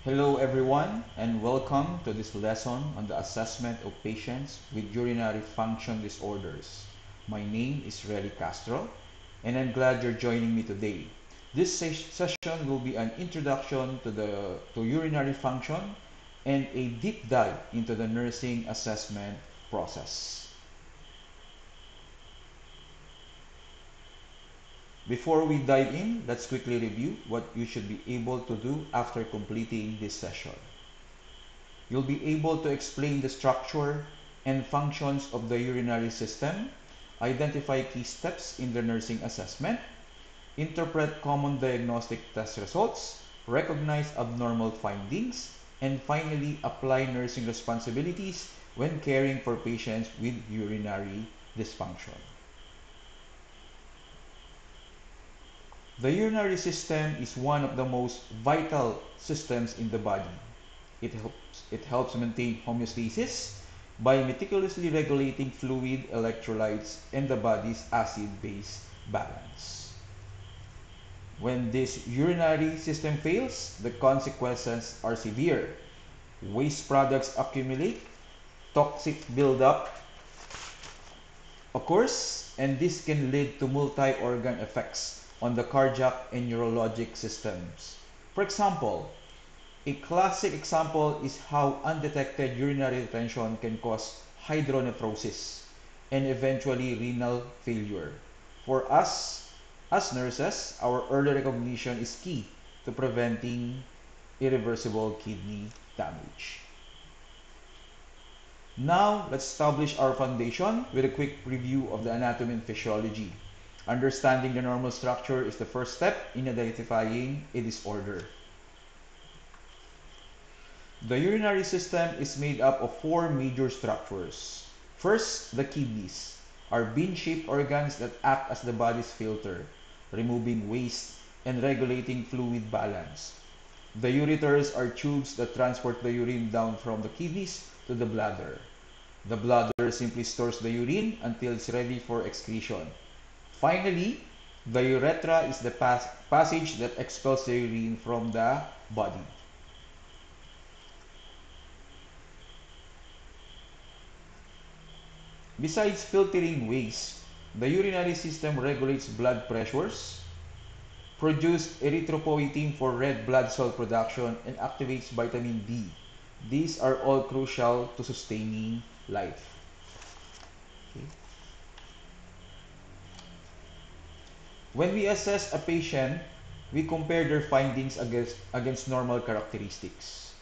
Hello everyone and welcome to this lesson on the assessment of patients with urinary function disorders. My name is Relly Castro and I'm glad you're joining me today. This session will be an introduction to urinary function and a deep dive into the nursing assessment process. Before we dive in, let's quickly review what you should be able to do after completing this session. You'll be able to explain the structure and functions of the urinary system, identify key steps in the nursing assessment, interpret common diagnostic test results, recognize abnormal findings, and finally apply nursing responsibilities when caring for patients with urinary dysfunction. The urinary system is one of the most vital systems in the body. It helps maintain homeostasis by meticulously regulating fluid, electrolytes, and the body's acid-base balance. When this urinary system fails, the consequences are severe. Waste products accumulate, toxic buildup occurs, and this can lead to multi-organ effects on the cardiac and neurologic systems. For example, a classic example is how undetected urinary retention can cause hydronephrosis and eventually renal failure. For us, as nurses, our early recognition is key to preventing irreversible kidney damage. Now, let's establish our foundation with a quick review of the anatomy and physiology. Understanding the normal structure is the first step in identifying a disorder. The urinary system is made up of four major structures. First, the kidneys are bean-shaped organs that act as the body's filter, removing waste and regulating fluid balance. The ureters are tubes that transport the urine down from the kidneys to the bladder. The bladder simply stores the urine until it's ready for excretion. Finally, the urethra is the passage that expels the urine from the body. Besides filtering waste, the urinary system regulates blood pressures, produces erythropoietin for red blood cell production, and activates vitamin D. These are all crucial to sustaining life. Okay. When we assess a patient, we compare their findings against normal characteristics.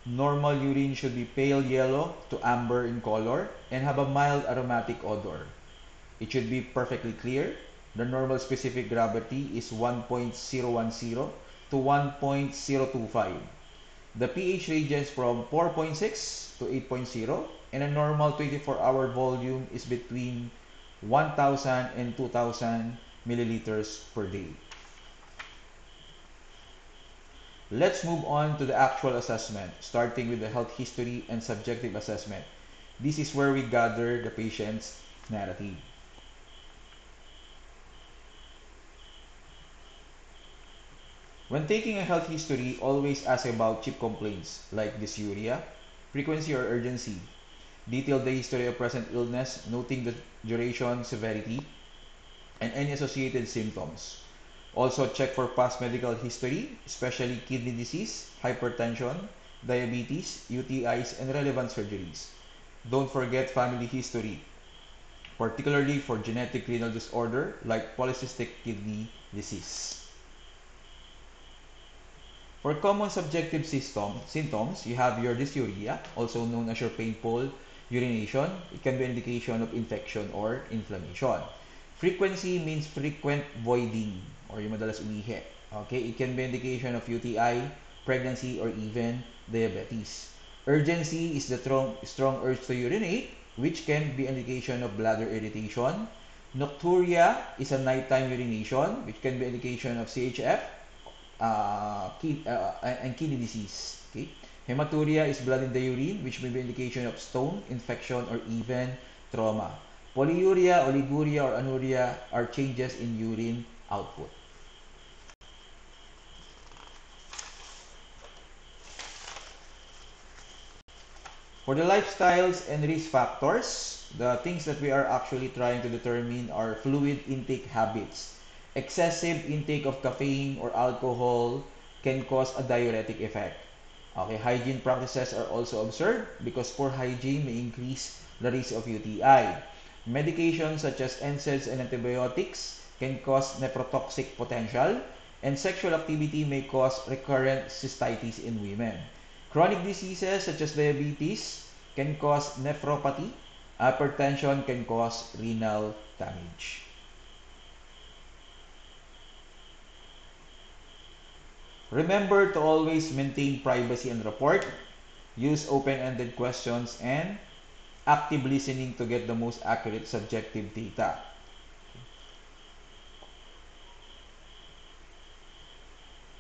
Normal urine should be pale yellow to amber in color and have a mild aromatic odor. It should be perfectly clear. The normal specific gravity is 1.010 to 1.025. The pH ranges from 4.6 to 8.0 and a normal 24-hour volume is between 1,000 and 2,000 milliliters per day. Let's move on to the actual assessment, starting with the health history and subjective assessment. This is where we gather the patient's narrative. When taking a health history, always ask about chief complaints like dysuria, frequency or urgency. Detail the history of present illness, noting the duration, severity, and any associated symptoms. Also check for past medical history, especially kidney disease, hypertension, diabetes, UTIs, and relevant surgeries. Don't forget family history, particularly for genetic renal disorder like polycystic kidney disease. For common subjective symptoms, you have your dysuria, also known as your painful urination. It can be an indication of infection or inflammation. Frequency means frequent voiding or yung madalas umihi. Okay, it can be an indication of UTI, pregnancy, or even diabetes. Urgency is the strong urge to urinate, which can be an indication of bladder irritation. Nocturia is a nighttime urination, which can be an indication of CHF and kidney disease. Okay? Hematuria is blood in the urine, which may be an indication of stone, infection, or even trauma. Polyuria, oliguria, or anuria are changes in urine output. For the lifestyles and risk factors, the things that we are actually trying to determine are fluid intake habits. Excessive intake of caffeine or alcohol can cause a diuretic effect. Okay, hygiene practices are also observed because poor hygiene may increase the risk of UTI. Medications such as NSAIDs and antibiotics can cause nephrotoxic potential, and sexual activity may cause recurrent cystitis in women. Chronic diseases such as diabetes can cause nephropathy. Hypertension can cause renal damage. Remember to always maintain privacy and report. Use open-ended questions and active listening to get the most accurate subjective data.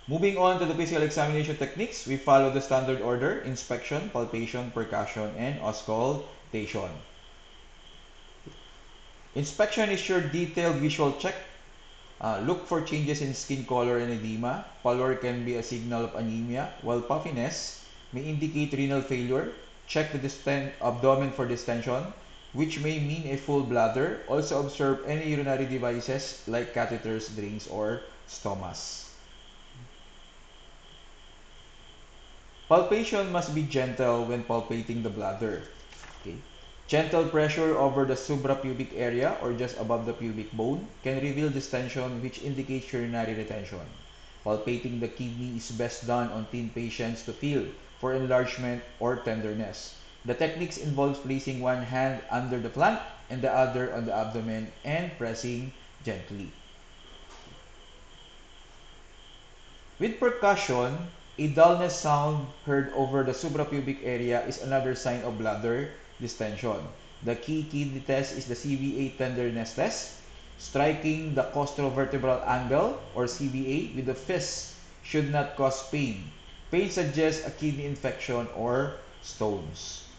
Moving on to the physical examination techniques, we follow the standard order: inspection, palpation, percussion, and auscultation. Inspection is your detailed visual check. Look for changes in skin color and edema. Pallor can be a signal of anemia, while puffiness may indicate renal failure. Check the abdomen for distension, which may mean a full bladder. Also observe any urinary devices like catheters, drains, or stomas. Palpation must be gentle when palpating the bladder. Okay. Gentle pressure over the suprapubic area or just above the pubic bone can reveal distension, which indicates urinary retention. Palpating the kidney is best done on thin patients to feel for enlargement or tenderness. The techniques involve placing one hand under the flank and the other on the abdomen and pressing gently. With percussion, a dullness sound heard over the suprapubic area is another sign of bladder distension. The key kidney test is the CVA tenderness test. Striking the costovertebral angle or CVA with the fist should not cause pain. Pain suggests a kidney infection or stones.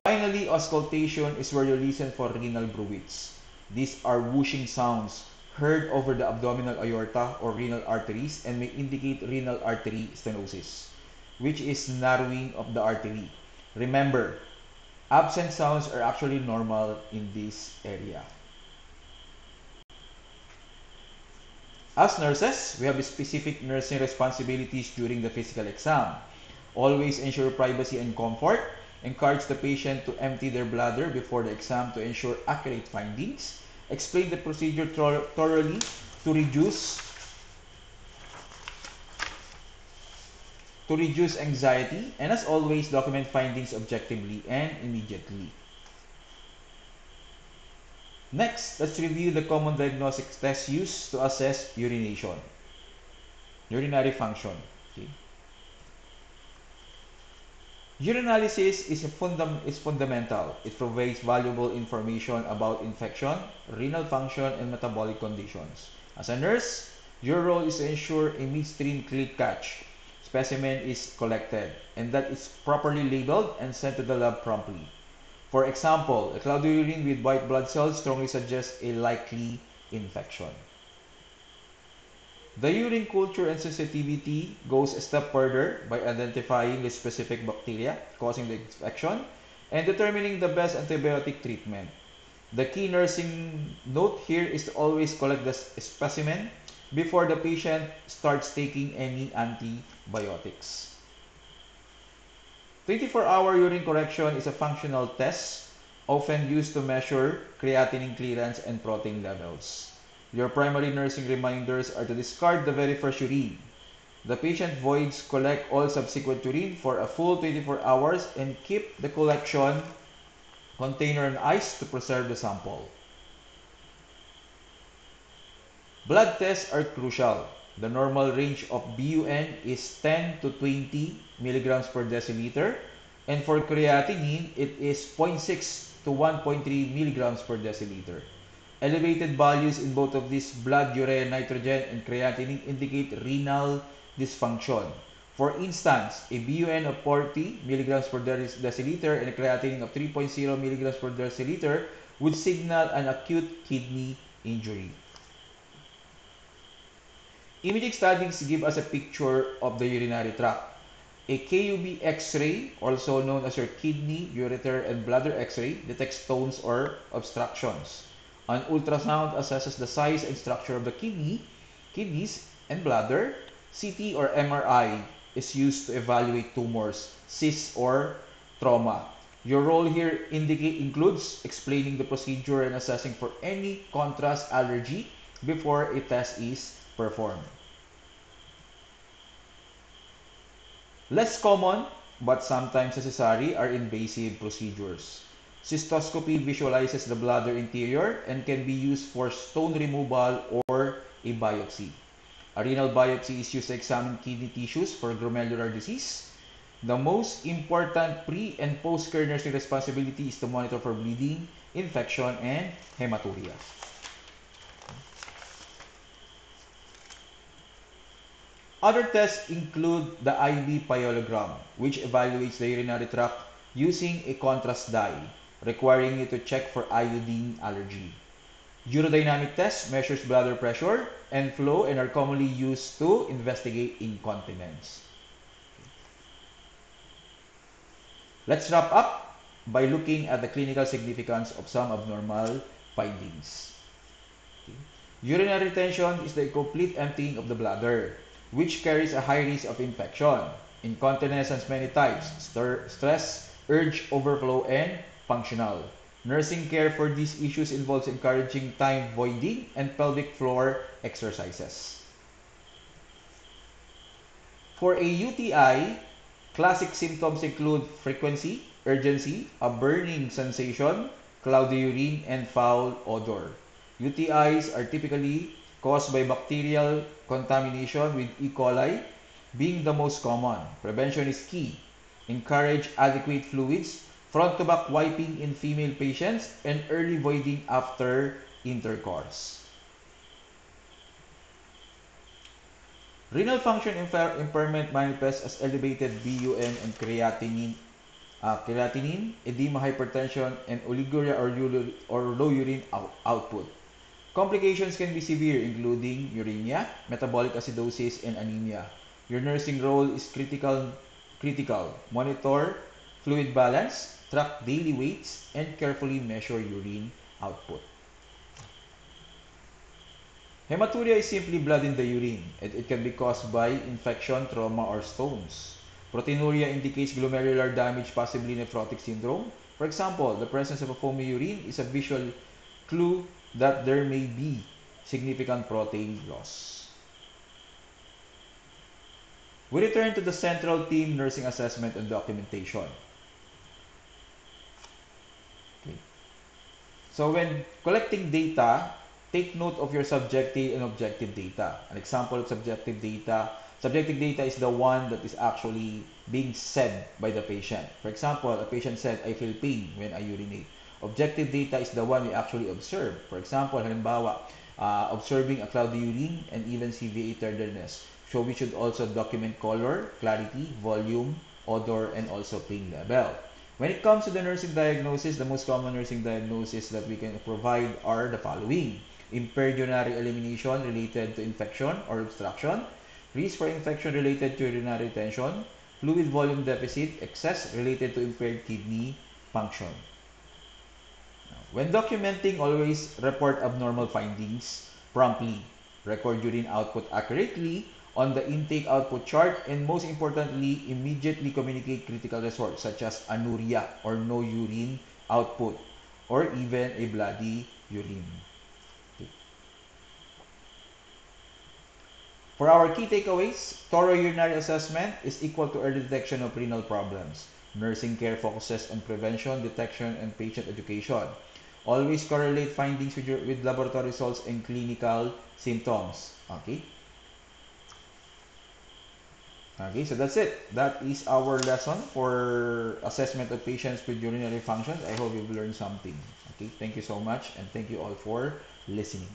Finally, auscultation is where you listen for renal bruits. These are whooshing sounds heard over the abdominal aorta or renal arteries and may indicate renal artery stenosis, which is narrowing of the artery. Remember, absent sounds are actually normal in this area. As nurses, we have specific nursing responsibilities during the physical exam. Always ensure privacy and comfort. Encourage the patient to empty their bladder before the exam to ensure accurate findings. Explain the procedure thoroughly to reduce anxiety, and as always, document findings objectively and immediately. Next, let's review the common diagnostic tests used to assess urination. Urinary function. Okay. Urinalysis is fundamental. It provides valuable information about infection, renal function, and metabolic conditions. As a nurse, your role is to ensure a midstream clean catch specimen is collected and that it's properly labeled and sent to the lab promptly. For example, a cloud urine with white blood cells strongly suggests a likely infection. The urine culture and sensitivity goes a step further by identifying the specific bacteria causing the infection and determining the best antibiotic treatment. The key nursing note here is to always collect the specimen before the patient starts taking any antibiotics. 24-hour urine correction is a functional test often used to measure creatinine clearance and protein levels. Your primary nursing reminders are to discard the very first urine. The patient voids collect all subsequent urine for a full 24 hours and keep the collection container on ice to preserve the sample. Blood tests are crucial. The normal range of BUN is 10 to 20 milligrams per deciliter, and for creatinine, it is 0.6 to 1.3 milligrams per deciliter. Elevated values in both of these blood urea nitrogen and creatinine indicate renal dysfunction. For instance, a BUN of 40 milligrams per deciliter and a creatinine of 3.0 milligrams per deciliter would signal an acute kidney injury. Imaging studies give us a picture of the urinary tract. A KUB X-ray, also known as your kidney, ureter, and bladder X-ray, detects stones or obstructions. An ultrasound assesses the size and structure of the kidneys, and bladder. CT or MRI is used to evaluate tumors, cysts, or trauma. Your role here includes explaining the procedure and assessing for any contrast allergy before a test is performed. Less common, but sometimes necessary, are invasive procedures. Cystoscopy visualizes the bladder interior and can be used for stone removal or a biopsy. A renal biopsy is used to examine kidney tissues for glomerular disease. The most important pre- and post-care nursing responsibility is to monitor for bleeding, infection, and hematuria. Other tests include the IV pyelogram, which evaluates the urinary tract using a contrast dye, requiring you to check for iodine allergy. Urodynamic tests measures bladder pressure and flow and are commonly used to investigate incontinence. Let's wrap up by looking at the clinical significance of some abnormal findings. Urinary retention is the complete emptying of the bladder, which carries a high risk of infection. Incontinence has many types: stress, urge, overflow, and functional. Nursing care for these issues involves encouraging time voiding and pelvic floor exercises. For a UTI, classic symptoms include frequency, urgency, a burning sensation, cloudy urine, and foul odor. UTIs are typically caused by bacterial contamination, with E. coli being the most common. Prevention is key. Encourage adequate fluids, front-to-back wiping in female patients, and early voiding after intercourse. Renal function impairment manifests as elevated BUN and creatinine, edema, hypertension, and oliguria or low urine output. Complications can be severe, including uremia, metabolic acidosis, and anemia. Your nursing role is critical. Monitor fluid balance, track daily weights, and carefully measure urine output. Hematuria is simply blood in the urine, and it can be caused by infection, trauma, or stones. Proteinuria indicates glomerular damage, possibly nephrotic syndrome. For example, the presence of a foamy urine is a visual clue that there may be significant protein loss. We return to the central theme: nursing assessment and documentation. Okay. So when collecting data, take note of your subjective and objective data. An example of subjective data is the one that is actually being said by the patient. For example, a patient said, "I feel pain when I urinate." Objective data is the one we actually observe. For example, halimbawa, observing a cloudy urine and even CVA tenderness. So we should also document color, clarity, volume, odor, and also pain level. When it comes to the nursing diagnosis, the most common nursing diagnosis that we can provide are the following: impaired urinary elimination related to infection or obstruction, risk for infection related to urinary retention, fluid volume deficit, excess related to impaired kidney function. When documenting, always report abnormal findings promptly, record urine output accurately on the intake output chart, and most importantly, immediately communicate critical results such as anuria or no urine output, or even a bloody urine. Okay. For our key takeaways, thorough urinary assessment is equal to early detection of renal problems. Nursing care focuses on prevention, detection, and patient education. Always correlate findings with laboratory results and clinical symptoms. Okay? Okay, so that's it. That is our lesson for assessment of patients with urinary functions. I hope you've learned something. Okay, thank you so much, and thank you all for listening.